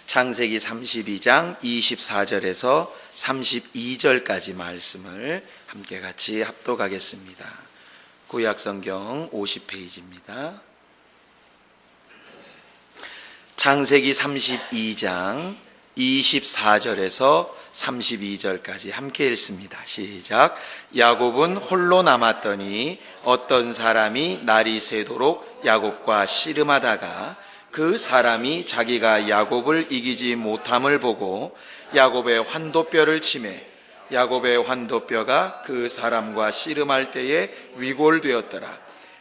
창세기 32장 24절에서 32절까지 말씀을 함께 같이 합독하겠습니다. 구약성경 50페이지입니다. 창세기 32장 24절에서 32절까지 함께 읽습니다. 시작. 야곱은 홀로 남았더니 어떤 사람이 날이 새도록 야곱과 씨름하다가 그 사람이 자기가 야곱을 이기지 못함을 보고 야곱의 환도뼈를 치매 야곱의 환도뼈가 그 사람과 씨름할 때에 위골되었더라.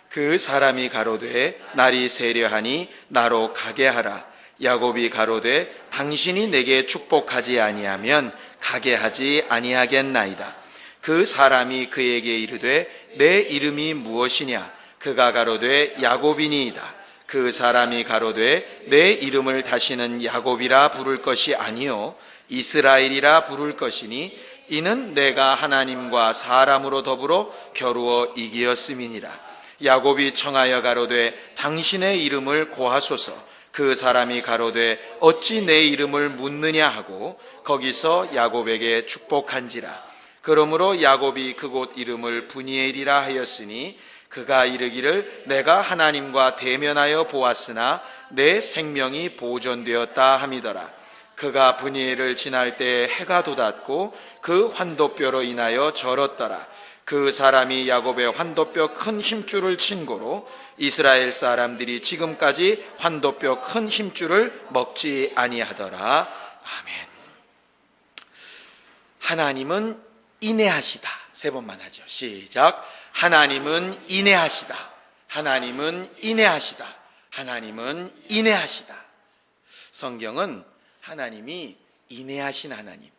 그 사람이 가로되 날이 새려하니 나로 가게 하라. 야곱이 가로되 당신이 내게 축복하지 아니하면 가게 하지 아니하겠나이다. 그 사람이 그에게 이르되 내 이름이 무엇이냐? 그가 가로되 야곱이니이다. 그 사람이 가로되 내 이름을 다시는 야곱이라 부를 것이 아니요 이스라엘이라 부를 것이니 이는 내가 하나님과 사람으로 더불어 겨루어 이기었음이니라. 야곱이 청하여 가로되 당신의 이름을 고하소서. 그 사람이 가로되 어찌 내 이름을 묻느냐 하고 거기서 야곱에게 축복한지라. 그러므로 야곱이 그곳 이름을 브니엘이라 하였으니 그가 이르기를 내가 하나님과 대면하여 보았으나 내 생명이 보존되었다 함이더라. 그가 브니엘을 지날 때 해가 돋았고 그 환도뼈로 인하여 절었더라. 그 사람이 야곱의 환도뼈 큰 힘줄을 친 고로 이스라엘 사람들이 지금까지 환도뼈 큰 힘줄을 먹지 아니하더라. 아멘. 하나님은 인내하시다. 세 번만 하죠. 시작. 하나님은 인내하시다. 하나님은 인내하시다. 하나님은 인내하시다. 성경은 하나님이 인내하신 하나님,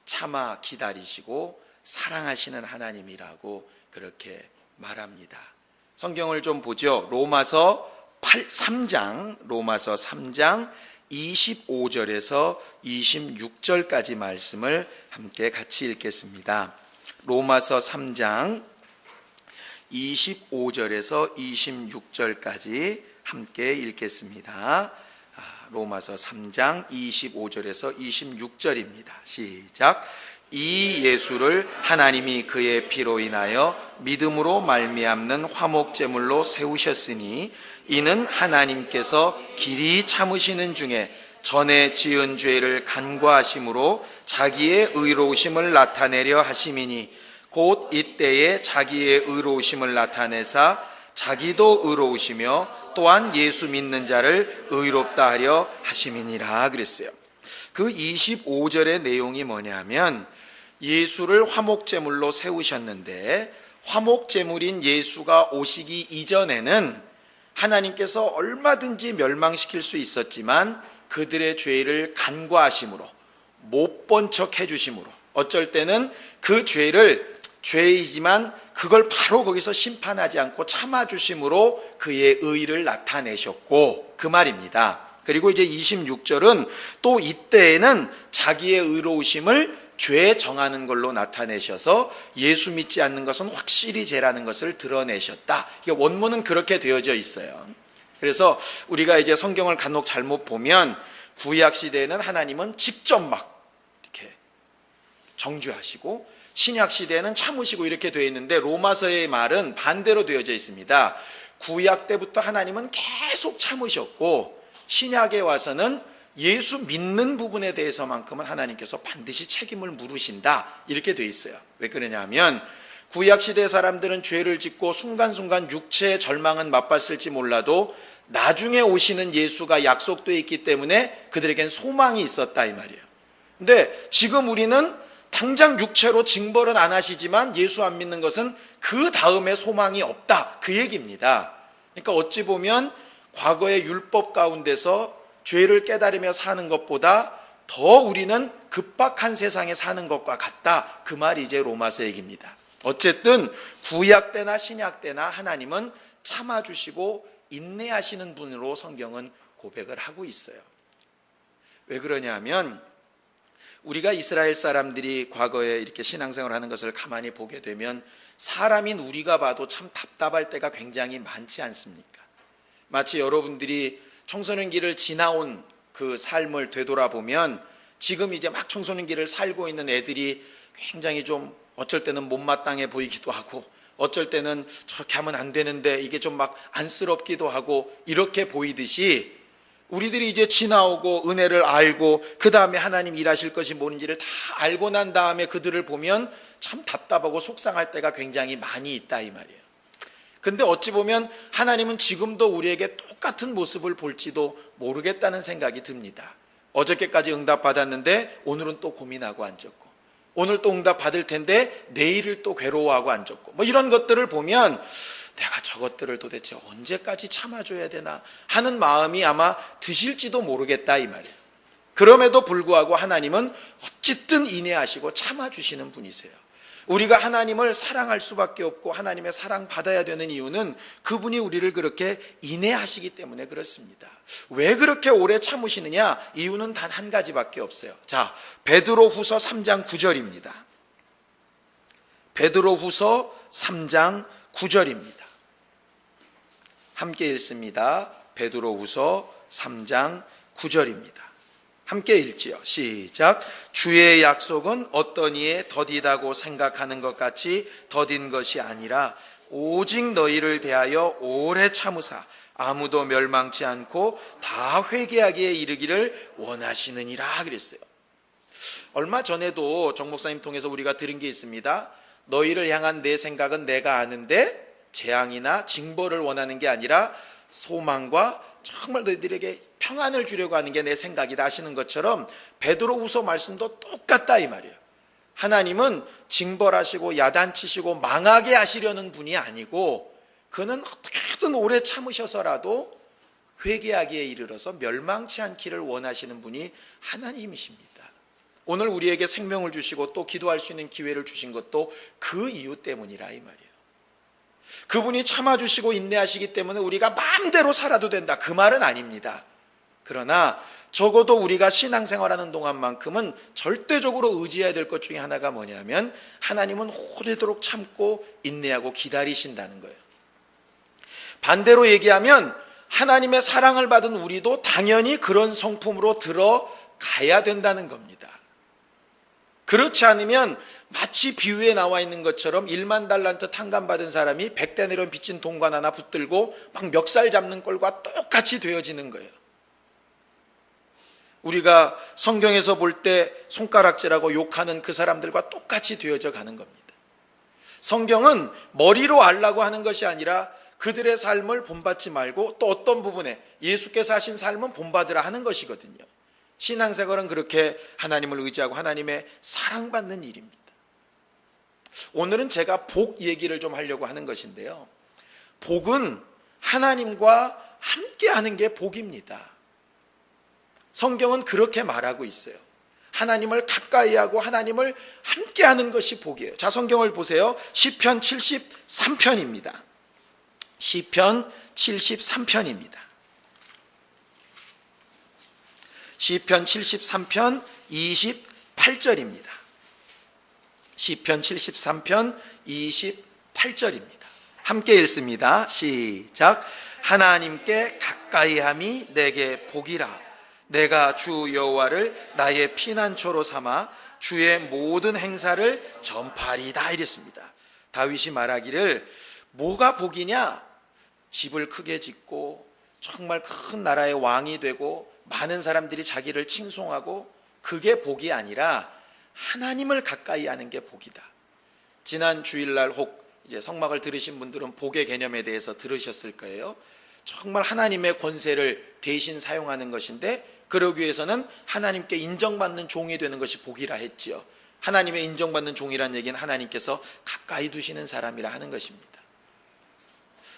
참아 기다리시고 사랑하시는 하나님이라고 그렇게 말합니다. 성경을 좀 보죠. 로마서 3장 25절에서 26절까지 말씀을 함께 같이 읽겠습니다. 로마서 3장 25절에서 26절까지 함께 읽겠습니다. 로마서 3장 25절에서 26절입니다. 시작. 이 예수를 하나님이 그의 피로 인하여 믿음으로 말미암는 화목제물로 세우셨으니 이는 하나님께서 길이 참으시는 중에 전에 지은 죄를 간과하심으로 자기의 의로우심을 나타내려 하심이니 곧 이때에 자기의 의로우심을 나타내사 자기도 의로우시며 또한 예수 믿는 자를 의롭다 하려 하심이니라 그랬어요. 그 25절의 내용이 뭐냐면 예수를 화목제물로 세우셨는데 화목제물인 예수가 오시기 이전에는 하나님께서 얼마든지 멸망시킬 수 있었지만 그들의 죄를 간과하심으로 못 본 척 해주심으로 어쩔 때는 그 죄를 죄이지만 그걸 바로 거기서 심판하지 않고 참아주심으로 그의 의를 나타내셨고 그 말입니다. 그리고 이제 26절은 또 이때에는 자기의 의로우심을 죄 정하는 걸로 나타내셔서 예수 믿지 않는 것은 확실히 죄라는 것을 드러내셨다. 원문은 그렇게 되어져 있어요. 그래서 우리가 이제 성경을 간혹 잘못 보면 구약 시대에는 하나님은 직접 막 이렇게 정죄하시고 신약 시대에는 참으시고 이렇게 되어 있는데 로마서의 말은 반대로 되어져 있습니다. 구약 때부터 하나님은 계속 참으셨고 신약에 와서는 예수 믿는 부분에 대해서만큼은 하나님께서 반드시 책임을 물으신다 이렇게 되어 있어요. 왜 그러냐면 구약 시대 사람들은 죄를 짓고 순간순간 육체의 절망은 맛봤을지 몰라도 나중에 오시는 예수가 약속되어 있기 때문에 그들에겐 소망이 있었다 이 말이에요. 근데 지금 우리는 당장 육체로 징벌은 안 하시지만 예수 안 믿는 것은 그 다음에 소망이 없다 그 얘기입니다. 그러니까 어찌 보면 과거의 율법 가운데서 죄를 깨달으며 사는 것보다 더 우리는 급박한 세상에 사는 것과 같다 그 말이 이제 로마서 얘기입니다. 어쨌든 구약 때나 신약 때나 하나님은 참아주시고 인내하시는 분으로 성경은 고백을 하고 있어요. 왜 그러냐면 우리가 이스라엘 사람들이 과거에 이렇게 신앙생활을 하는 것을 가만히 보게 되면 사람인 우리가 봐도 참 답답할 때가 굉장히 많지 않습니까? 마치 여러분들이 청소년기를 지나온 그 삶을 되돌아보면 지금 이제 막 청소년기를 살고 있는 애들이 굉장히 좀 어쩔 때는 못마땅해 보이기도 하고, 어쩔 때는 저렇게 하면 안 되는데 이게 좀 막 안쓰럽기도 하고, 이렇게 보이듯이 우리들이 이제 지나오고 은혜를 알고 그 다음에 하나님 일하실 것이 뭔지를 다 알고 난 다음에 그들을 보면 참 답답하고 속상할 때가 굉장히 많이 있다 이 말이에요. 근데 어찌 보면 하나님은 지금도 우리에게 똑같은 모습을 볼지도 모르겠다는 생각이 듭니다. 어저께까지 응답 받았는데 오늘은 또 고민하고 앉았고, 오늘 또 응답 받을 텐데 내일을 또 괴로워하고 앉았고, 뭐 이런 것들을 보면 내가 저것들을 도대체 언제까지 참아줘야 되나 하는 마음이 아마 드실지도 모르겠다 이 말이에요. 그럼에도 불구하고 하나님은 어쨌든 인내하시고 참아주시는 분이세요. 우리가 하나님을 사랑할 수밖에 없고 하나님의 사랑받아야 되는 이유는 그분이 우리를 그렇게 인내하시기 때문에 그렇습니다. 왜 그렇게 오래 참으시느냐? 이유는 단 한 가지밖에 없어요. 자, 베드로후서 3장 9절입니다. 베드로후서 3장 9절입니다. 함께 읽습니다. 베드로후서 3장 9절입니다. 함께 읽지요. 시작. 주의 약속은 어떤 이에 더디다고 생각하는 것 같이 더딘 것이 아니라 오직 너희를 대하여 오래 참으사 아무도 멸망치 않고 다 회개하기에 이르기를 원하시느니라 그랬어요. 얼마 전에도 정 목사님 통해서 우리가 들은 게 있습니다. 너희를 향한 내 생각은 내가 아는데 재앙이나 징벌을 원하는 게 아니라 소망과 정말 너희들에게 평안을 주려고 하는 게 내 생각이다 하시는 것처럼 베드로후서 말씀도 똑같다 이 말이에요. 하나님은 징벌하시고 야단치시고 망하게 하시려는 분이 아니고 그는 어떻게든 오래 참으셔서라도 회개하기에 이르러서 멸망치 않기를 원하시는 분이 하나님이십니다. 오늘 우리에게 생명을 주시고 또 기도할 수 있는 기회를 주신 것도 그 이유 때문이라 이 말이에요. 그분이 참아주시고 인내하시기 때문에 우리가 마음대로 살아도 된다 그 말은 아닙니다. 그러나 적어도 우리가 신앙생활하는 동안만큼은 절대적으로 의지해야 될 것 중에 하나가 뭐냐면 하나님은 오래도록 참고 인내하고 기다리신다는 거예요. 반대로 얘기하면 하나님의 사랑을 받은 우리도 당연히 그런 성품으로 들어가야 된다는 겁니다. 그렇지 않으면 마치 비유에 나와 있는 것처럼 1만 달란트 탕감받은 사람이 100데나리온 빚진 동관 하나 붙들고 막 멱살 잡는 꼴과 똑같이 되어지는 거예요. 우리가 성경에서 볼 때 손가락질하고 욕하는 그 사람들과 똑같이 되어져 가는 겁니다. 성경은 머리로 알라고 하는 것이 아니라 그들의 삶을 본받지 말고 또 어떤 부분에 예수께서 하신 삶은 본받으라 하는 것이거든요. 신앙생활은 그렇게 하나님을 의지하고 하나님의 사랑받는 일입니다. 오늘은 제가 복 얘기를 좀 하려고 하는 것인데요. 복은 하나님과 함께하는 게 복입니다. 성경은 그렇게 말하고 있어요. 하나님을 가까이하고 하나님을 함께하는 것이 복이에요. 자, 성경을 보세요. 시편 73편입니다. 시편 73편입니다. 시편 73편 28절입니다. 시편 73편 28절입니다. 함께 읽습니다. 시작. 하나님께 가까이함이 내게 복이라. 내가 주 여호와를 나의 피난처로 삼아 주의 모든 행사를 전파리다 이랬습니다. 다윗이 말하기를 뭐가 복이냐? 집을 크게 짓고 정말 큰 나라의 왕이 되고 많은 사람들이 자기를 칭송하고 그게 복이 아니라 하나님을 가까이 하는 게 복이다. 지난 주일날 혹 이제 성막을 들으신 분들은 복의 개념에 대해서 들으셨을 거예요. 정말 하나님의 권세를 대신 사용하는 것인데 그러기 위해서는 하나님께 인정받는 종이 되는 것이 복이라 했지요. 하나님의 인정받는 종이란 얘기는 하나님께서 가까이 두시는 사람이라 하는 것입니다.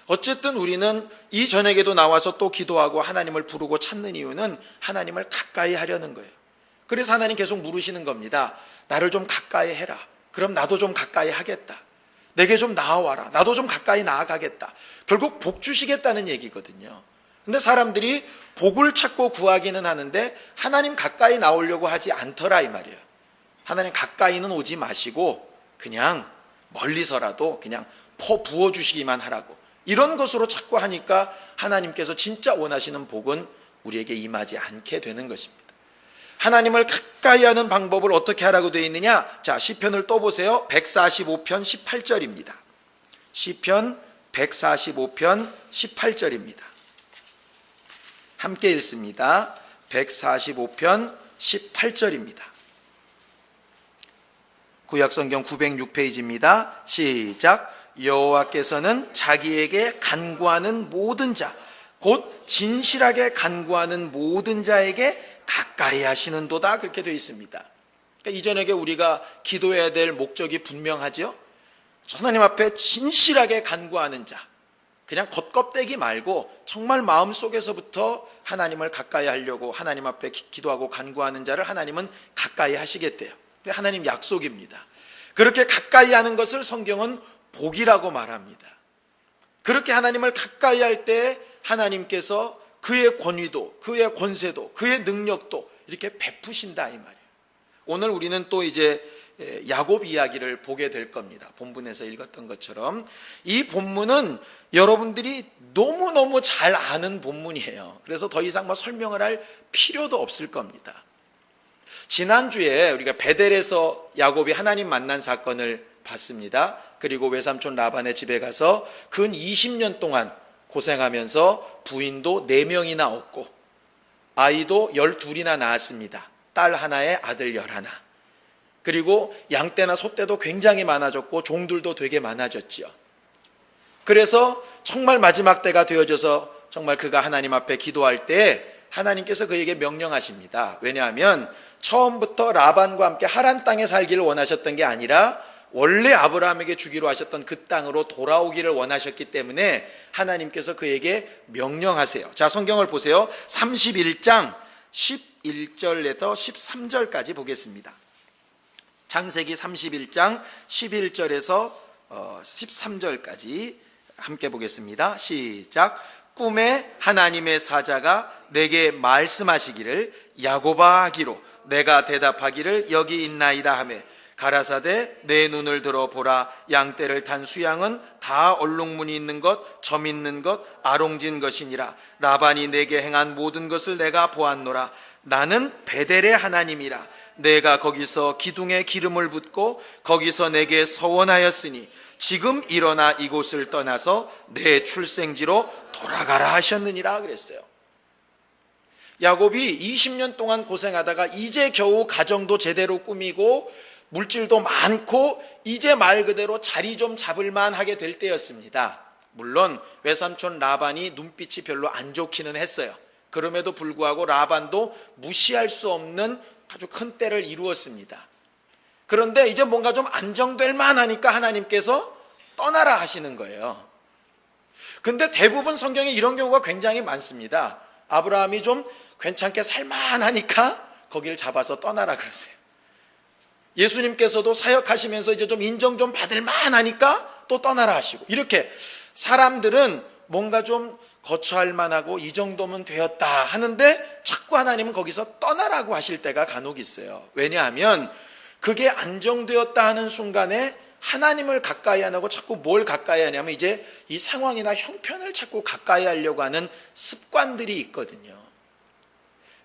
어쨌든 우리는 이 저녁에도 나와서 또 기도하고 하나님을 부르고 찾는 이유는 하나님을 가까이 하려는 거예요. 그래서 하나님 계속 물으시는 겁니다. 나를 좀 가까이 해라. 그럼 나도 좀 가까이 하겠다. 내게 좀 나아와라. 나도 좀 가까이 나아가겠다. 결국 복 주시겠다는 얘기거든요. 근데 사람들이 복을 찾고 구하기는 하는데 하나님 가까이 나오려고 하지 않더라 이 말이에요. 하나님 가까이는 오지 마시고 그냥 멀리서라도 그냥 퍼 부어주시기만 하라고 이런 것으로 자꾸 하니까 하나님께서 진짜 원하시는 복은 우리에게 임하지 않게 되는 것입니다. 하나님을 가까이 하는 방법을 어떻게 하라고 되어 있느냐? 자, 시편을 또 보세요. 145편 18절입니다. 시편 145편 18절입니다. 함께 읽습니다. 145편 18절입니다. 구약성경 906페이지입니다. 시작. 여호와께서는 자기에게 간구하는 모든 자, 곧 진실하게 간구하는 모든 자에게 가까이 하시는도다, 그렇게 되어 있습니다. 그러니까 이전에 우리가 기도해야 될 목적이 분명하죠. 하나님 앞에 진실하게 간구하는 자, 그냥 겉껍데기 말고 정말 마음속에서부터 하나님을 가까이 하려고 하나님 앞에 기도하고 간구하는 자를 하나님은 가까이 하시겠대요. 하나님 약속입니다. 그렇게 가까이 하는 것을 성경은 복이라고 말합니다. 그렇게 하나님을 가까이 할 때 하나님께서 그의 권위도, 그의 권세도, 그의 능력도 이렇게 베푸신다, 이 말이에요. 오늘 우리는 또 이제 야곱 이야기를 보게 될 겁니다. 본문에서 읽었던 것처럼 이 본문은 여러분들이 너무너무 잘 아는 본문이에요. 그래서 더 이상 설명을 할 필요도 없을 겁니다. 지난주에 우리가 베델에서 야곱이 하나님 만난 사건을 봤습니다. 그리고 외삼촌 라반의 집에 가서 근 20년 동안 고생하면서 부인도 4명이나 얻고 아이도 12이나 낳았습니다. 딸 하나에 아들 11. 그리고 양떼나 소떼도 굉장히 많아졌고 종들도 되게 많아졌지요. 그래서 정말 마지막 때가 되어져서 정말 그가 하나님 앞에 기도할 때 하나님께서 그에게 명령하십니다. 왜냐하면 처음부터 라반과 함께 하란 땅에 살기를 원하셨던 게 아니라 원래 아브라함에게 주기로 하셨던 그 땅으로 돌아오기를 원하셨기 때문에 하나님께서 그에게 명령하세요. 자, 성경을 보세요. 31장 11절에서 13절까지 보겠습니다. 창세기 31장 11절에서 13절까지 함께 보겠습니다. 시작. 꿈에 하나님의 사자가 내게 말씀하시기를 야곱아 하기로 내가 대답하기를 여기 있나이다 하매 가라사대 내 눈을 들어 보라. 양떼를 탄 수양은 다 얼룩무늬 있는 것, 점 있는 것, 아롱진 것이니라. 라반이 내게 행한 모든 것을 내가 보았노라. 나는 베델의 하나님이라. 내가 거기서 기둥에 기름을 붓고 거기서 내게 서원하였으니 지금 일어나 이곳을 떠나서 내 출생지로 돌아가라 하셨느니라 그랬어요. 야곱이 20년 동안 고생하다가 이제 겨우 가정도 제대로 꾸미고 물질도 많고 이제 말 그대로 자리 좀 잡을 만하게 될 때였습니다. 물론 외삼촌 라반이 눈빛이 별로 안 좋기는 했어요. 그럼에도 불구하고 라반도 무시할 수 없는 아주 큰 때를 이루었습니다. 그런데 이제 뭔가 좀 안정될 만하니까 하나님께서 떠나라 하시는 거예요. 근데 대부분 성경에 이런 경우가 굉장히 많습니다. 아브라함이 좀 괜찮게 살만하니까 거기를 잡아서 떠나라 그러세요. 예수님께서도 사역하시면서 이제 좀 인정 좀 받을 만하니까 또 떠나라 하시고, 이렇게 사람들은 뭔가 좀 거처할 만하고 이 정도면 되었다 하는데 자꾸 하나님은 거기서 떠나라고 하실 때가 간혹 있어요. 왜냐하면 그게 안정되었다 하는 순간에 하나님을 가까이 안 하고 자꾸 뭘 가까이 하냐면 이제 이 상황이나 형편을 자꾸 가까이 하려고 하는 습관들이 있거든요.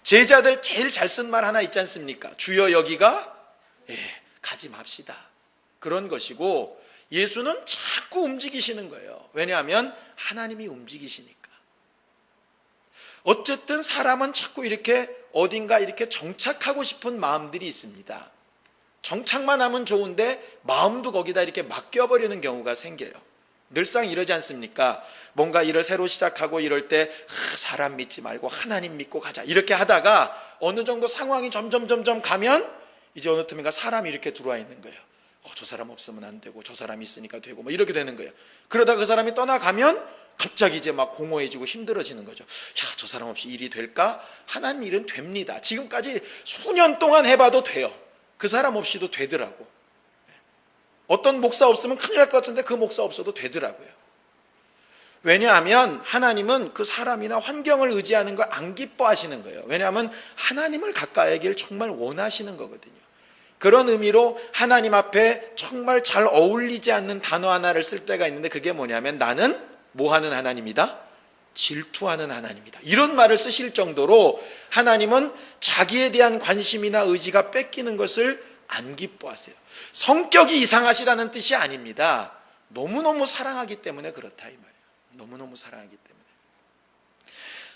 제자들 제일 잘 쓴 말 하나 있지 않습니까? 주여 여기가 가지 맙시다. 그런 것이고, 예수는 자꾸 움직이시는 거예요. 왜냐하면 하나님이 움직이시니까. 어쨌든 사람은 자꾸 이렇게 어딘가 이렇게 정착하고 싶은 마음들이 있습니다. 정착만 하면 좋은데 마음도 거기다 이렇게 맡겨버리는 경우가 생겨요. 늘상 이러지 않습니까? 뭔가 일을 새로 시작하고 이럴 때 사람 믿지 말고 하나님 믿고 가자 이렇게 하다가 어느 정도 상황이 점점 가면 이제 어느 틈인가 사람이 이렇게 들어와 있는 거예요. 저 사람 없으면 안 되고 저 사람이 있으니까 되고 뭐 이렇게 되는 거예요. 그러다 그 사람이 떠나가면 갑자기 이제 막 공허해지고 힘들어지는 거죠. 저 사람 없이 일이 될까? 하나님 일은 됩니다. 지금까지 수년 동안 해봐도 돼요. 그 사람 없이도 되더라고. 어떤 목사 없으면 큰일 날 것 같은데 그 목사 없어도 되더라고요. 왜냐하면 하나님은 그 사람이나 환경을 의지하는 걸 안 기뻐하시는 거예요. 왜냐하면 하나님을 가까이 하길 정말 원하시는 거거든요. 그런 의미로 하나님 앞에 정말 잘 어울리지 않는 단어 하나를 쓸 때가 있는데 그게 뭐냐면 나는 뭐 하는 하나님이다? 질투하는 하나님이다. 이런 말을 쓰실 정도로 하나님은 자기에 대한 관심이나 의지가 뺏기는 것을 안 기뻐하세요. 성격이 이상하시다는 뜻이 아닙니다. 너무너무 사랑하기 때문에 그렇다 이 말이에요. 너무너무 사랑하기 때문에.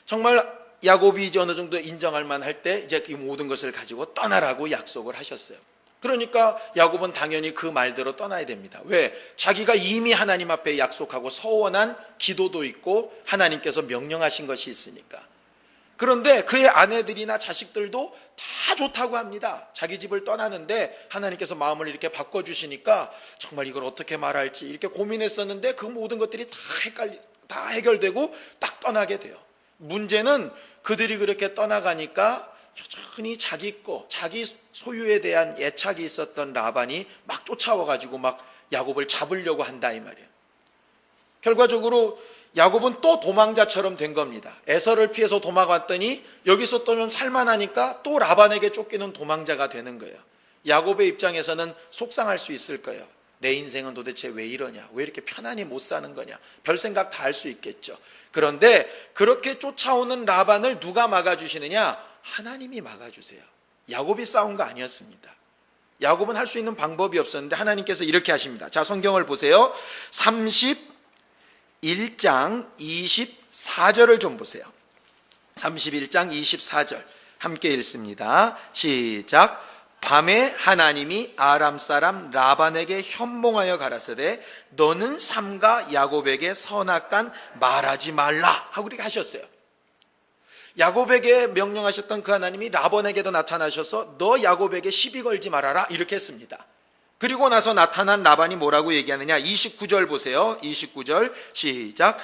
정말 야곱이 이제 어느 정도 인정할 만할 때 이제 이 모든 것을 가지고 떠나라고 약속을 하셨어요. 그러니까 야곱은 당연히 그 말대로 떠나야 됩니다. 왜? 자기가 이미 하나님 앞에 약속하고 서원한 기도도 있고 하나님께서 명령하신 것이 있으니까. 그런데 그의 아내들이나 자식들도 다 좋다고 합니다. 자기 집을 떠나는데 하나님께서 마음을 이렇게 바꿔주시니까 정말 이걸 어떻게 말할지 이렇게 고민했었는데 그 모든 것들이 다 해결되고 딱 떠나게 돼요. 문제는 그들이 그렇게 떠나가니까 여전히 자기 소유에 대한 애착이 있었던 라반이 막 쫓아와가지고 막 야곱을 잡으려고 한다 이 말이에요. 결과적으로 야곱은 또 도망자처럼 된 겁니다. 에서를 피해서 도망갔더니 여기서 또 살만하니까 또 라반에게 쫓기는 도망자가 되는 거예요. 야곱의 입장에서는 속상할 수 있을 거예요. 내 인생은 도대체 왜 이러냐, 왜 이렇게 편안히 못 사는 거냐, 별 생각 다 할 수 있겠죠. 그런데 그렇게 쫓아오는 라반을 누가 막아주시느냐? 하나님이 막아주세요. 야곱이 싸운 거 아니었습니다. 야곱은 할 수 있는 방법이 없었는데 하나님께서 이렇게 하십니다. 자, 성경을 보세요. 31장 24절을 좀 보세요. 31장 24절 함께 읽습니다. 시작. 밤에 하나님이 아람 사람 라반에게 현몽하여 가라사대 너는 삼가 야곱에게 선악간 말하지 말라 하고 이렇게 하셨어요. 야곱에게 명령하셨던 그 하나님이 라반에게도 나타나셔서 너 야곱에게 시비 걸지 말아라 이렇게 했습니다. 그리고 나서 나타난 라반이 뭐라고 얘기하느냐? 29절 보세요. 29절 시작.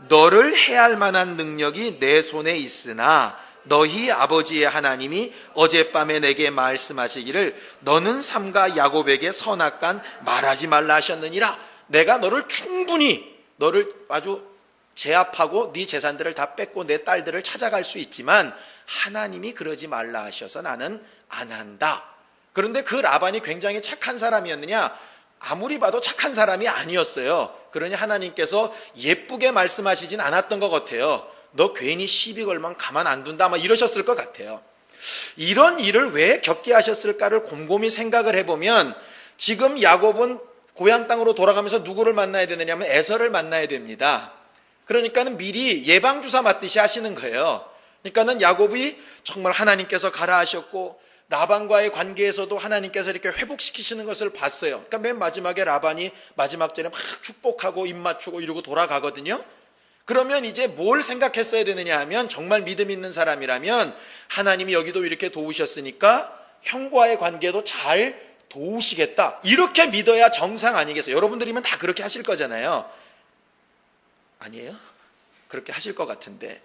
너를 해할 만한 능력이 내 손에 있으나 너희 아버지의 하나님이 어젯밤에 내게 말씀하시기를 너는 삼가 야곱에게 선악간 말하지 말라 하셨느니라. 내가 너를 충분히 너를 아주 제압하고 네 재산들을 다 뺏고 내 딸들을 찾아갈 수 있지만 하나님이 그러지 말라 하셔서 나는 안 한다. 그런데 그 라반이 굉장히 착한 사람이었느냐? 아무리 봐도 착한 사람이 아니었어요. 그러니 하나님께서 예쁘게 말씀하시진 않았던 것 같아요. 너 괜히 시비 걸면 가만 안 둔다 막 이러셨을 것 같아요. 이런 일을 왜 겪게 하셨을까를 곰곰이 생각을 해보면 지금 야곱은 고향 땅으로 돌아가면서 누구를 만나야 되느냐면 에서를 만나야 됩니다. 그러니까는 미리 예방주사 맞듯이 하시는 거예요. 그러니까는 야곱이 정말 하나님께서 가라 하셨고 라반과의 관계에서도 하나님께서 이렇게 회복시키시는 것을 봤어요. 그러니까 맨 마지막에 라반이 마지막 절에 막 축복하고 입 맞추고 이러고 돌아가거든요. 그러면 이제 뭘 생각했어야 되느냐 하면 정말 믿음 있는 사람이라면 하나님이 여기도 이렇게 도우셨으니까 형과의 관계도 잘 도우시겠다. 이렇게 믿어야 정상 아니겠어요? 여러분들이면 다 그렇게 하실 거잖아요. 아니에요? 그렇게 하실 것 같은데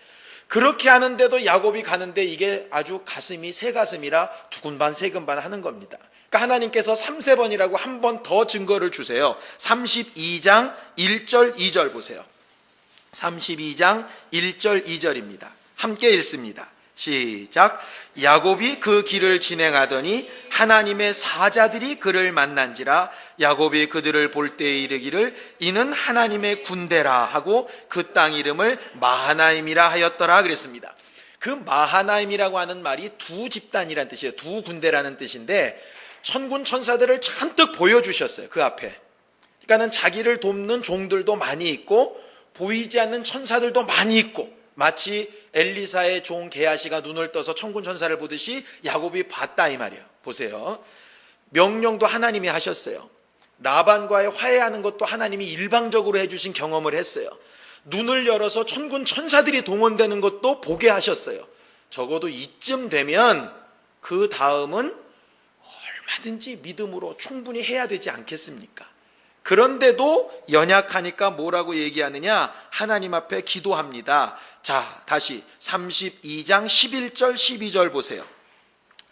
그렇게 하는데도 야곱이 가는데 이게 아주 가슴이 새 가슴이라 두근반 세근반 하는 겁니다. 그러니까 하나님께서 3-3번이라고 한 번 더 증거를 주세요. 32장 1절 2절 보세요. 32장 1절 2절입니다. 함께 읽습니다. 시작. 야곱이 그 길을 진행하더니 하나님의 사자들이 그를 만난지라 야곱이 그들을 볼 때에 이르기를 이는 하나님의 군대라 하고 그 땅 이름을 마하나임이라 하였더라 그랬습니다. 그 마하나임이라고 하는 말이 두 집단이라는 뜻이에요. 두 군대라는 뜻인데 천군 천사들을 잔뜩 보여주셨어요. 그 앞에. 그러니까는 자기를 돕는 종들도 많이 있고 보이지 않는 천사들도 많이 있고 마치 엘리사의 종 게하시가 눈을 떠서 천군 천사를 보듯이 야곱이 봤다 이 말이에요. 보세요. 명령도 하나님이 하셨어요. 라반과의 화해하는 것도 하나님이 일방적으로 해주신 경험을 했어요. 눈을 열어서 천군 천사들이 동원되는 것도 보게 하셨어요. 적어도 이쯤 되면 그 다음은 얼마든지 믿음으로 충분히 해야 되지 않겠습니까? 그런데도 연약하니까 뭐라고 얘기하느냐? 하나님 앞에 기도합니다. 자, 다시 32장 11절 12절 보세요.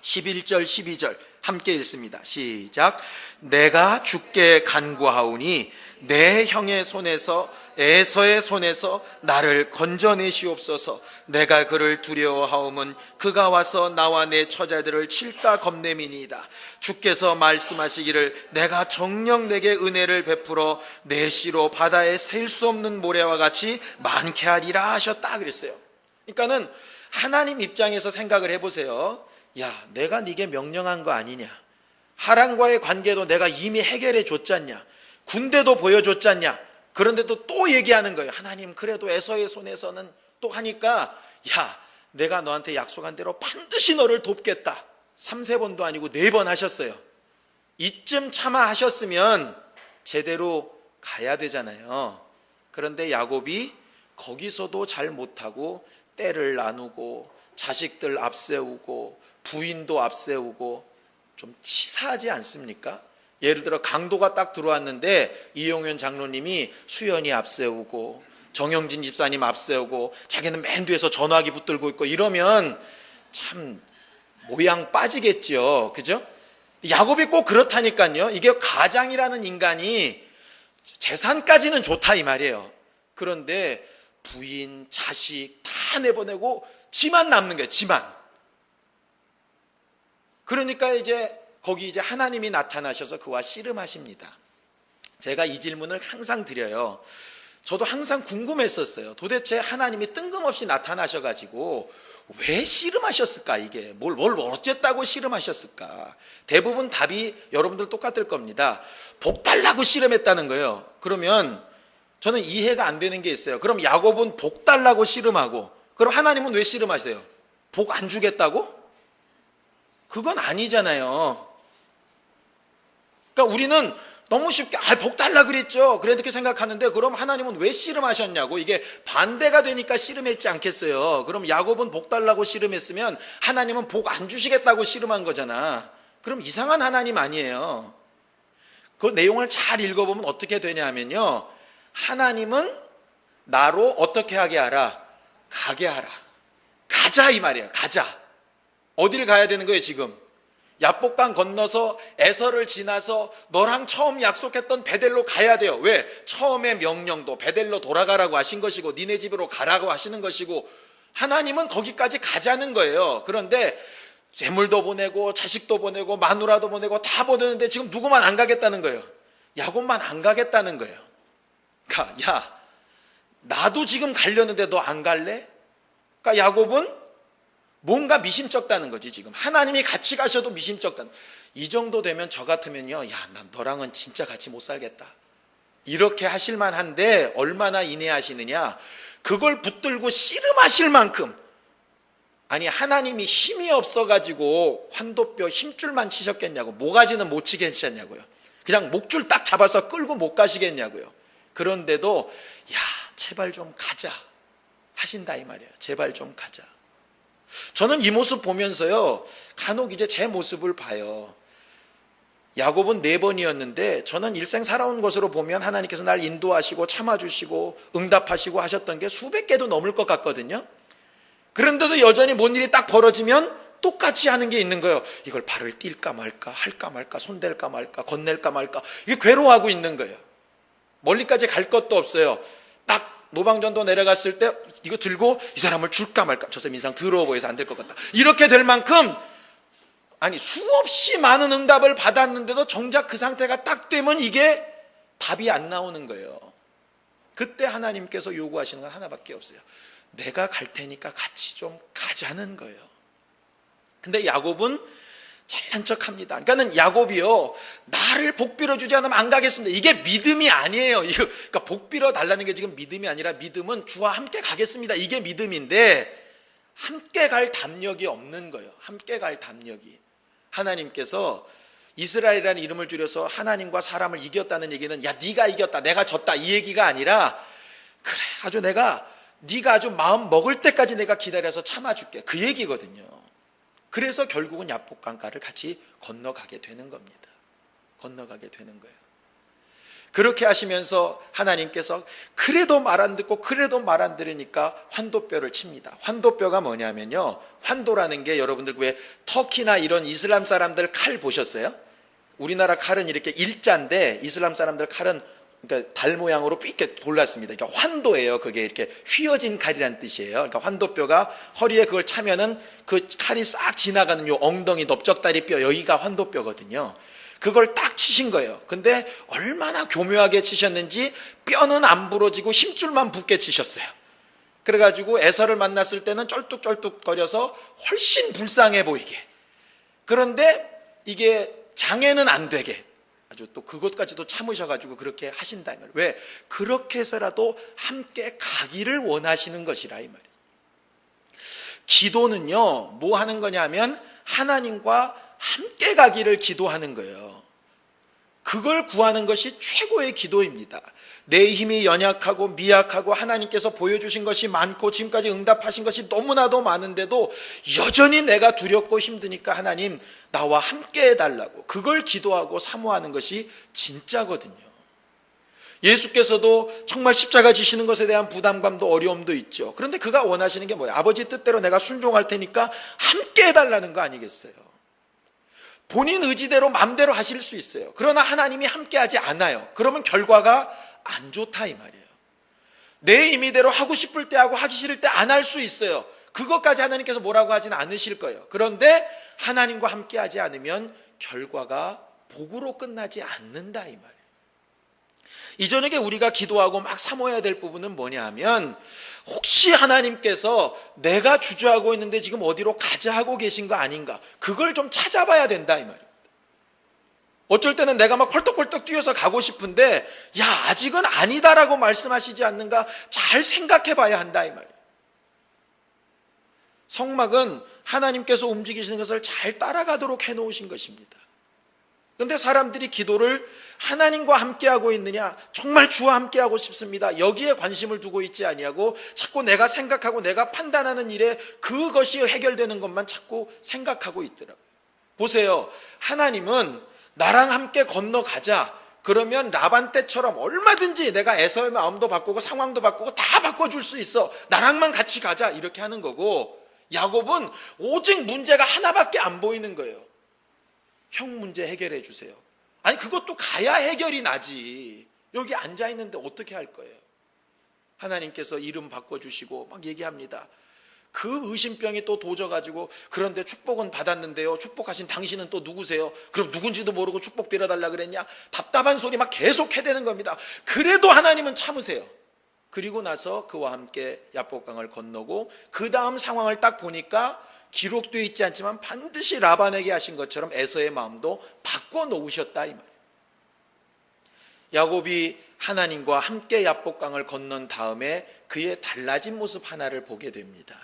11절 12절 함께 읽습니다. 시작. 내가 주께 간구하오니 내 형의 손에서 에서의 손에서 나를 건져내시옵소서. 내가 그를 두려워하오면 그가 와서 나와 내 처자들을 칠까 겁냄이니이다. 주께서 말씀하시기를 내가 정녕 내게 은혜를 베풀어 내 씨로 바다에 셀 수 없는 모래와 같이 많게 하리라 하셨다 그랬어요. 그러니까는 하나님 입장에서 생각을 해보세요. 야, 내가 네게 명령한 거 아니냐? 하란과의 관계도 내가 이미 해결해 줬잖냐? 군대도 보여줬잖냐? 그런데도 또 얘기하는 거예요. 하나님, 그래도 에서의 손에서는 또 하니까, 야, 내가 너한테 약속한 대로 반드시 너를 돕겠다. 3-4번도 아니고 4번 하셨어요. 이쯤 참아 하셨으면 제대로 가야 되잖아요. 그런데 야곱이 거기서도 잘 못하고 때를 나누고 자식들 앞세우고 부인도 앞세우고 좀 치사하지 않습니까? 예를 들어 강도가 딱 들어왔는데 이용현 장로님이 수연이 앞세우고 정영진 집사님 앞세우고 자기는 맨 뒤에서 전화기 붙들고 있고 이러면 참 모양 빠지겠죠. 그죠? 야곱이 꼭 그렇다니까요. 이게 가장이라는 인간이 재산까지는 좋다 이 말이에요. 그런데 부인, 자식 다 내보내고 지만 남는 거예요. 지만. 그러니까 거기 이제 하나님이 나타나셔서 그와 씨름하십니다. 제가 이 질문을 항상 드려요. 저도 항상 궁금했었어요. 도대체 하나님이 뜬금없이 나타나셔가지고 왜 씨름하셨을까? 이게 뭘 어쨌다고 씨름하셨을까? 대부분 답이 여러분들 똑같을 겁니다. 복 달라고 씨름했다는 거예요. 그러면 저는 이해가 안 되는 게 있어요. 그럼 야곱은 복 달라고 씨름하고 그럼 하나님은 왜 씨름하세요? 복 안 주겠다고? 그건 아니잖아요. 그러니까 우리는 너무 쉽게 복 달라 그랬죠. 그렇게 생각하는데 그럼 하나님은 왜 씨름하셨냐고. 이게 반대가 되니까 씨름했지 않겠어요. 그럼 야곱은 복 달라고 씨름했으면 하나님은 복 안 주시겠다고 씨름한 거잖아. 그럼 이상한 하나님 아니에요. 그 내용을 잘 읽어보면 어떻게 되냐면요, 하나님은 나로 어떻게 하게 하라? 가게 하라. 가자 이 말이에요. 가자. 어디를 가야 되는 거예요 지금? 야복강 건너서 에서를 지나서 너랑 처음 약속했던 베델로 가야 돼요. 왜? 처음에 명령도 베델로 돌아가라고 하신 것이고 니네 집으로 가라고 하시는 것이고 하나님은 거기까지 가자는 거예요. 그런데 재물도 보내고 자식도 보내고 마누라도 보내고 다 보내는데 지금 누구만 안 가겠다는 거예요. 야곱만 안 가겠다는 거예요. 그러니까 야, 나도 지금 가려는데 너 안 갈래? 그러니까 야곱은 뭔가 미심쩍다는 거지. 지금 하나님이 같이 가셔도 미심쩍다는. 이 정도 되면 저 같으면요, 야, 난 너랑은 진짜 같이 못 살겠다 이렇게 하실 만한데 얼마나 인내하시느냐. 그걸 붙들고 씨름하실 만큼, 아니 하나님이 힘이 없어가지고 환도뼈 힘줄만 치셨겠냐고. 모가지는 못 치겠냐고요. 그냥 목줄 딱 잡아서 끌고 못 가시겠냐고요. 그런데도 야, 제발 좀 가자 하신다 이 말이에요. 제발 좀 가자. 저는 이 모습 보면서요, 간혹 이제 제 모습을 봐요. 야곱은 4번이었는데 저는 일생 살아온 것으로 보면 하나님께서 날 인도하시고 참아주시고 응답하시고 하셨던 게 수백 개도 넘을 것 같거든요. 그런데도 여전히 뭔 일이 딱 벌어지면 똑같이 하는 게 있는 거예요. 이걸 발을 띨까 말까, 할까 말까, 손댈까 말까, 건넬까 말까, 이게 괴로워하고 있는 거예요. 멀리까지 갈 것도 없어요. 딱 노방전도 내려갔을 때 이거 들고 이 사람을 줄까 말까, 저 사람 인상 더러워 보여서 안 될 것 같다 이렇게 될 만큼, 아니 수없이 많은 응답을 받았는데도 정작 그 상태가 딱 되면 이게 답이 안 나오는 거예요. 그때 하나님께서 요구하시는 건 하나밖에 없어요. 내가 갈 테니까 같이 좀 가자는 거예요. 근데 야곱은 잘난 척합니다. 그러니까는 야곱이요, 나를 복 빌어주지 않으면 안 가겠습니다. 이게 믿음이 아니에요. 그러니까 복 빌어 달라는 게 지금 믿음이 아니라, 믿음은 주와 함께 가겠습니다 이게 믿음인데, 함께 갈 담력이 없는 거예요. 함께 갈 담력이. 하나님께서 이스라엘이라는 이름을 줄여서 하나님과 사람을 이겼다는 얘기는 야, 네가 이겼다 내가 졌다 이 얘기가 아니라, 그래 아주 네가 아주 마음 먹을 때까지 내가 기다려서 참아줄게 그 얘기거든요. 그래서 결국은 야복강가를 같이 건너가게 되는 겁니다. 건너가게 되는 거예요. 그렇게 하시면서 하나님께서 그래도 말 안 듣고 그래도 말 안 들으니까 환도뼈를 칩니다. 환도뼈가 뭐냐면요, 환도라는 게 여러분들 왜 터키나 이런 이슬람 사람들 칼 보셨어요? 우리나라 칼은 이렇게 일자인데 이슬람 사람들 칼은 그러니까 달 모양으로 이렇게 돌랐습니다. 그러니까 환도예요. 그게 이렇게 휘어진 칼이란 뜻이에요. 그러니까 환도뼈가 허리에 그걸 차면은 그 칼이 싹 지나가는 요 엉덩이 넓적다리 뼈 여기가 환도뼈거든요. 그걸 딱 치신 거예요. 근데 얼마나 교묘하게 치셨는지 뼈는 안 부러지고 힘줄만 붙게 치셨어요. 그래가지고 에서를 만났을 때는 쩔뚝쩔뚝거려서 훨씬 불쌍해 보이게. 그런데 이게 장애는 안 되게 아주 또 그것까지도 참으셔가지고 그렇게 하신다 이 말이에요. 왜? 그렇게 해서라도 함께 가기를 원하시는 것이라 이 말이에요. 기도는요 뭐 하는 거냐면 하나님과 함께 가기를 기도하는 거예요. 그걸 구하는 것이 최고의 기도입니다. 내 힘이 연약하고 미약하고 하나님께서 보여주신 것이 많고 지금까지 응답하신 것이 너무나도 많은데도 여전히 내가 두렵고 힘드니까 하나님 나와 함께 해달라고 그걸 기도하고 사모하는 것이 진짜거든요. 예수께서도 정말 십자가 지시는 것에 대한 부담감도 어려움도 있죠. 그런데 그가 원하시는 게 뭐예요? 아버지 뜻대로 내가 순종할 테니까 함께 해달라는 거 아니겠어요? 본인 의지대로 마음대로 하실 수 있어요. 그러나 하나님이 함께하지 않아요. 그러면 결과가 안 좋다 이 말이에요. 내 임의대로 하고 싶을 때 하고 하기 싫을 때 안 할 수 있어요. 그것까지 하나님께서 뭐라고 하진 않으실 거예요. 그런데 하나님과 함께하지 않으면 결과가 복으로 끝나지 않는다 이 말이에요. 이전에 우리가 기도하고 막 사모해야 될 부분은 뭐냐 하면 혹시 하나님께서 내가 주저하고 있는데 지금 어디로 가자 하고 계신 거 아닌가, 그걸 좀 찾아봐야 된다 이 말입니다. 어쩔 때는 내가 막 펄떡펄떡 뛰어서 가고 싶은데 야 아직은 아니다라고 말씀하시지 않는가 잘 생각해 봐야 한다 이 말이에요. 성막은 하나님께서 움직이시는 것을 잘 따라가도록 해놓으신 것입니다. 그런데 사람들이 기도를 하나님과 함께하고 있느냐, 정말 주와 함께하고 싶습니다, 여기에 관심을 두고 있지 아니하고 자꾸 내가 생각하고 내가 판단하는 일에 그것이 해결되는 것만 자꾸 생각하고 있더라고요. 보세요, 하나님은 나랑 함께 건너가자 그러면 라반 때처럼 얼마든지 내가 에서의 마음도 바꾸고 상황도 바꾸고 다 바꿔줄 수 있어, 나랑만 같이 가자 이렇게 하는 거고, 야곱은 오직 문제가 하나밖에 안 보이는 거예요. 형 문제 해결해 주세요. 아니 그것도 가야 해결이 나지, 여기 앉아있는데 어떻게 할 거예요? 하나님께서 이름 바꿔주시고 막 얘기합니다. 그 의심병이 또 도져가지고 그런데 축복은 받았는데요, 축복하신 당신은 또 누구세요? 그럼 누군지도 모르고 축복 빌어달라 그랬냐? 답답한 소리 막 계속 해대는 겁니다. 그래도 하나님은 참으세요. 그리고 나서 그와 함께 야복강을 건너고 그 다음 상황을 딱 보니까 기록되어 있지 않지만 반드시 라반에게 하신 것처럼 에서의 마음도 바꿔놓으셨다 이 말이에요. 야곱이 하나님과 함께 야복강을 건넌 다음에 그의 달라진 모습 하나를 보게 됩니다.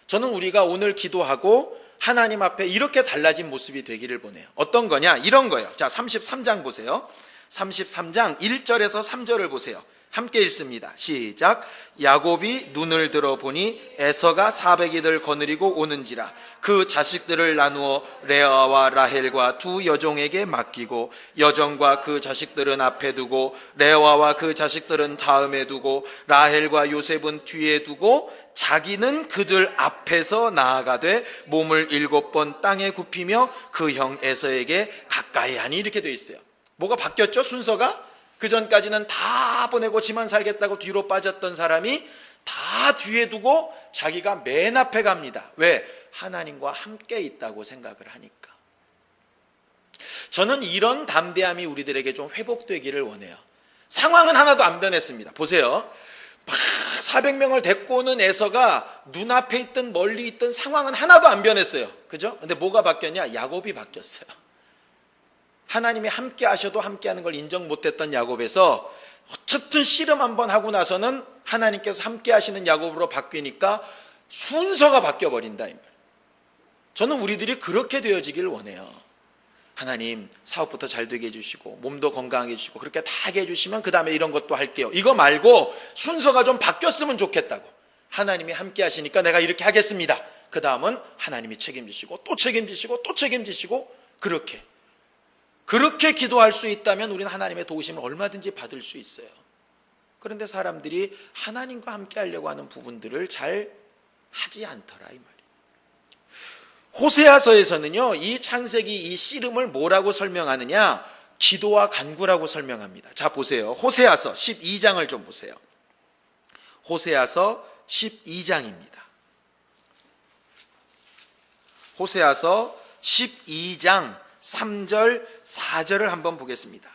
저는 우리가 오늘 기도하고 하나님 앞에 이렇게 달라진 모습이 되기를 보내요. 어떤 거냐? 이런 거예요. 자, 33장 보세요. 33장 1절에서 3절을 보세요. 함께 읽습니다. 시작. 야곱이 눈을 들어보니 에서가 400이들 거느리고 오는지라 그 자식들을 나누어 레아와 라헬과 두 여종에게 맡기고 여종과 그 자식들은 앞에 두고 레아와 그 자식들은 다음에 두고 라헬과 요셉은 뒤에 두고 자기는 그들 앞에서 나아가되 몸을 7번 땅에 굽히며 그 형 에서에게 가까이 하니, 이렇게 되어 있어요. 뭐가 바뀌었죠? 순서가? 그 전까지는 다 보내고 지만 살겠다고 뒤로 빠졌던 사람이 다 뒤에 두고 자기가 맨 앞에 갑니다. 왜? 하나님과 함께 있다고 생각을 하니까. 저는 이런 담대함이 우리들에게 좀 회복되기를 원해요. 상황은 하나도 안 변했습니다. 보세요. 막 400명을 데리고 오는 에서가 눈앞에 있든 멀리 있든 상황은 하나도 안 변했어요. 그죠? 근데 뭐가 바뀌었냐? 야곱이 바뀌었어요. 하나님이 함께 하셔도 함께 하는 걸 인정 못했던 야곱에서 어쨌든 씨름 한번 하고 나서는 하나님께서 함께 하시는 야곱으로 바뀌니까 순서가 바뀌어버린다 이 말. 저는 우리들이 그렇게 되어지길 원해요. 하나님 사업부터 잘 되게 해주시고 몸도 건강하게 해주시고 그렇게 다 하게 해주시면 그 다음에 이런 것도 할게요, 이거 말고 순서가 좀 바뀌었으면 좋겠다고. 하나님이 함께 하시니까 내가 이렇게 하겠습니다. 그 다음은 하나님이 책임지시고 또 책임지시고 또 책임지시고, 그렇게 기도할 수 있다면 우리는 하나님의 도우심을 얼마든지 받을 수 있어요. 그런데 사람들이 하나님과 함께 하려고 하는 부분들을 잘 하지 않더라 이 말이에요. 호세아서에서는요 이 창세기 이 씨름을 뭐라고 설명하느냐, 기도와 간구라고 설명합니다. 자, 보세요. 호세아서 12장을 좀 보세요. 호세아서 12장입니다. 호세아서 12장 3절 4절을 한번 보겠습니다.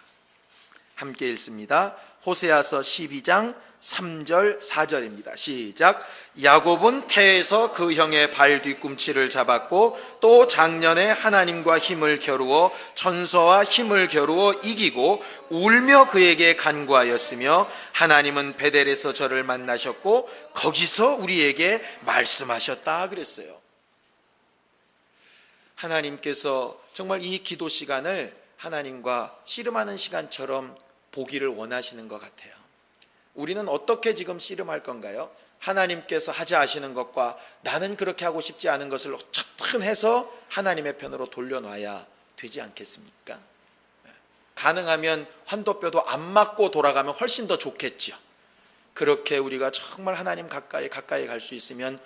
함께 읽습니다. 호세아서 12장 3절 4절입니다. 시작. 야곱은 태에서 그 형의 발 뒤꿈치를 잡았고 또 작년에 하나님과 힘을 겨루어 천사와 힘을 겨루어 이기고 울며 그에게 간구하였으며 하나님은 베델에서 저를 만나셨고 거기서 우리에게 말씀하셨다 그랬어요. 하나님께서 정말 이 기도 시간을 하나님과 씨름하는 시간처럼 보기를 원하시는 것 같아요. 우리는 어떻게 지금 씨름할 건가요? 하나님께서 하자 하시는 것과 나는 그렇게 하고 싶지 않은 것을 어떻게 해서 하나님의 편으로 돌려놔야 되지 않겠습니까? 가능하면 환도뼈도 안 맞고 돌아가면 훨씬 더 좋겠죠. 그렇게 우리가 정말 하나님 가까이 갈 수 있으면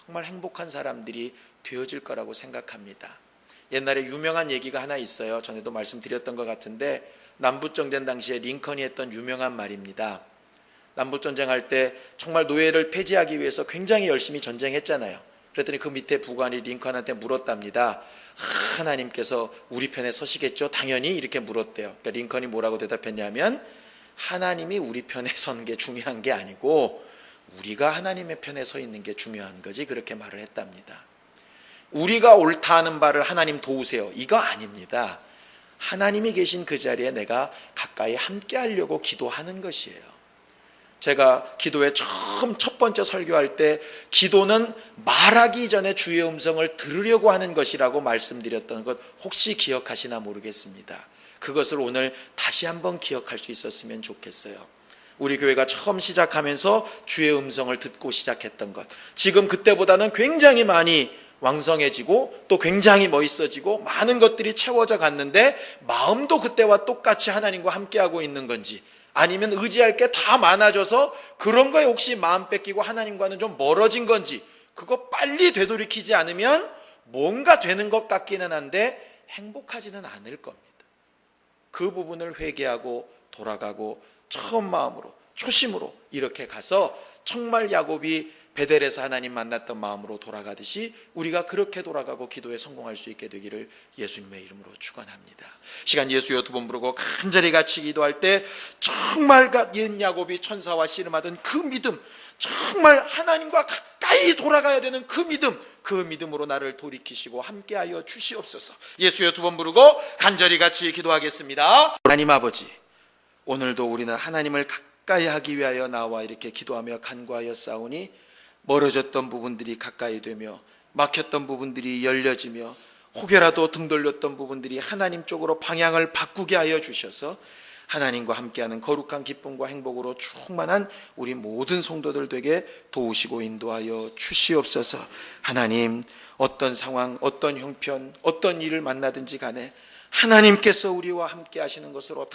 정말 행복한 사람들이 되어질 거라고 생각합니다. 옛날에 유명한 얘기가 하나 있어요. 전에도 말씀드렸던 것 같은데 남북전쟁 당시에 링컨이 했던 유명한 말입니다. 남북전쟁할 때 정말 노예를 폐지하기 위해서 굉장히 열심히 전쟁했잖아요. 그랬더니 그 밑에 부관이 링컨한테 물었답니다. 하나님께서 우리 편에 서시겠죠? 당연히 이렇게 물었대요. 그러니까 링컨이 뭐라고 대답했냐면 하나님이 우리 편에 서는 게 중요한 게 아니고 우리가 하나님의 편에 서 있는 게 중요한 거지, 그렇게 말을 했답니다. 우리가 옳다 하는 바를 하나님 도우세요, 이거 아닙니다. 하나님이 계신 그 자리에 내가 가까이 함께 하려고 기도하는 것이에요. 제가 기도에 처음 첫 번째 설교할 때 기도는 말하기 전에 주의 음성을 들으려고 하는 것이라고 말씀드렸던 것 혹시 기억하시나 모르겠습니다. 그것을 오늘 다시 한번 기억할 수 있었으면 좋겠어요. 우리 교회가 처음 시작하면서 주의 음성을 듣고 시작했던 것, 지금 그때보다는 굉장히 많이 왕성해지고 또 굉장히 멋있어지고 많은 것들이 채워져 갔는데 마음도 그때와 똑같이 하나님과 함께하고 있는 건지, 아니면 의지할 게 다 많아져서 그런 거에 혹시 마음 뺏기고 하나님과는 좀 멀어진 건지, 그거 빨리 되돌이키지 않으면 뭔가 되는 것 같기는 한데 행복하지는 않을 겁니다. 그 부분을 회개하고 돌아가고 처음 마음으로 초심으로 이렇게 가서 정말 야곱이 베델에서 하나님 만났던 마음으로 돌아가듯이 우리가 그렇게 돌아가고 기도에 성공할 수 있게 되기를 예수님의 이름으로 축원합니다. 시간 예수여 두 번 부르고 간절히 같이 기도할 때 정말 옛 야곱이 천사와 씨름하던 그 믿음, 정말 하나님과 가까이 돌아가야 되는 그 믿음으로 나를 돌이키시고 함께하여 주시옵소서. 예수여 두 번 부르고 간절히 같이 기도하겠습니다. 하나님 아버지, 오늘도 우리는 하나님을 가까이 하기 위하여 나와 이렇게 기도하며 간구하여 싸우니 멀어졌던 부분들이 가까이 되며 막혔던 부분들이 열려지며 혹여라도 등 돌렸던 부분들이 하나님 쪽으로 방향을 바꾸게 하여 주셔서 하나님과 함께하는 거룩한 기쁨과 행복으로 충만한 우리 모든 성도들 되게 도우시고 인도하여 주시옵소서. 하나님, 어떤 상황, 어떤 형편, 어떤 일을 만나든지 간에 하나님께서 우리와 함께 하시는 것으로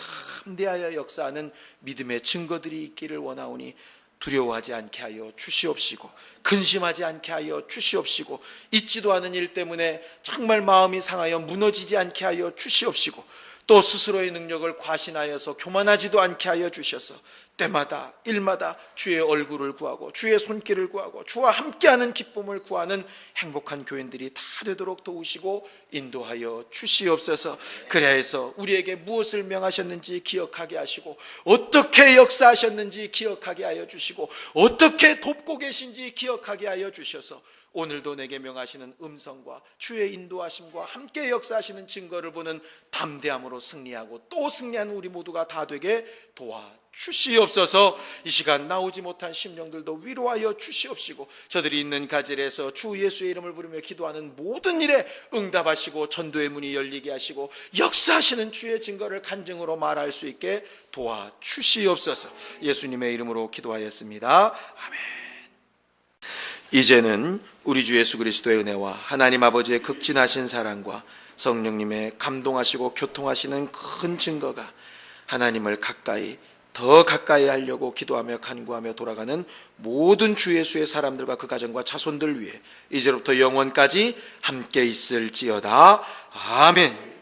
담대하여 역사하는 믿음의 증거들이 있기를 원하오니 두려워하지 않게 하여 주시옵시고 근심하지 않게 하여 주시옵시고 잊지도 않은 일 때문에 정말 마음이 상하여 무너지지 않게 하여 주시옵시고 또 스스로의 능력을 과신하여서 교만하지도 않게 하여 주셔서 때마다 일마다 주의 얼굴을 구하고 주의 손길을 구하고 주와 함께하는 기쁨을 구하는 행복한 교인들이 다 되도록 도우시고 인도하여 주시옵소서. 그래야 해서 우리에게 무엇을 명하셨는지 기억하게 하시고 어떻게 역사하셨는지 기억하게 하여 주시고 어떻게 돕고 계신지 기억하게 하여 주셔서 오늘도 내게 명하시는 음성과 주의 인도하심과 함께 역사하시는 증거를 보는 담대함으로 승리하고 또 승리하는 우리 모두가 다 되게 도와주시옵소서. 이 시간 나오지 못한 심령들도 위로하여 주시옵시고 저들이 있는 가젤에서 주 예수의 이름을 부르며 기도하는 모든 일에 응답하시고 전도의 문이 열리게 하시고 역사하시는 주의 증거를 간증으로 말할 수 있게 도와주시옵소서. 예수님의 이름으로 기도하였습니다. 아멘. 이제는 우리 주 예수 그리스도의 은혜와 하나님 아버지의 극진하신 사랑과 성령님의 감동하시고 교통하시는 큰 증거가 하나님을 더 가까이 하려고 기도하며 간구하며 돌아가는 모든 주 예수의 사람들과 그 가정과 자손들 위해 이제로부터 영원까지 함께 있을지어다. 아멘.